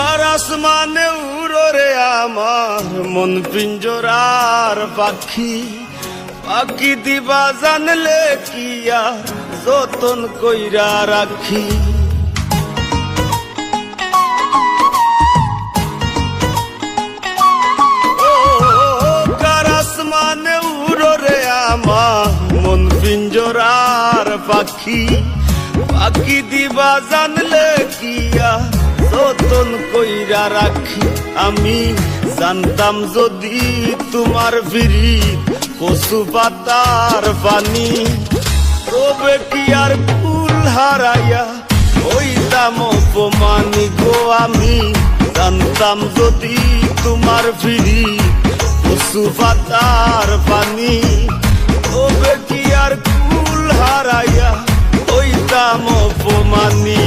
আর আসমানে উড়ো রে আমার মন পিঞ্জরার পাখি, পাখি দিবা জানলে কি আর যতন কইরা রাখি। ও কার আসমানে উড়ো রে আমার মন পিঞ্জরার পাখি, পাখি দিবা জানলে কি আর যতন কইরা রাখি। আমি জানতাম যদি তোমার ফিরি কচু পাতার পানি, তবে কি আর ফুল হারাইয়া হইতাম অপমানি গো। আমি জানতাম যদি তোমার ফিরি কচু পাতার পানি, তবে কি আর ফুল হারাইয়া হইতাম অপমানি।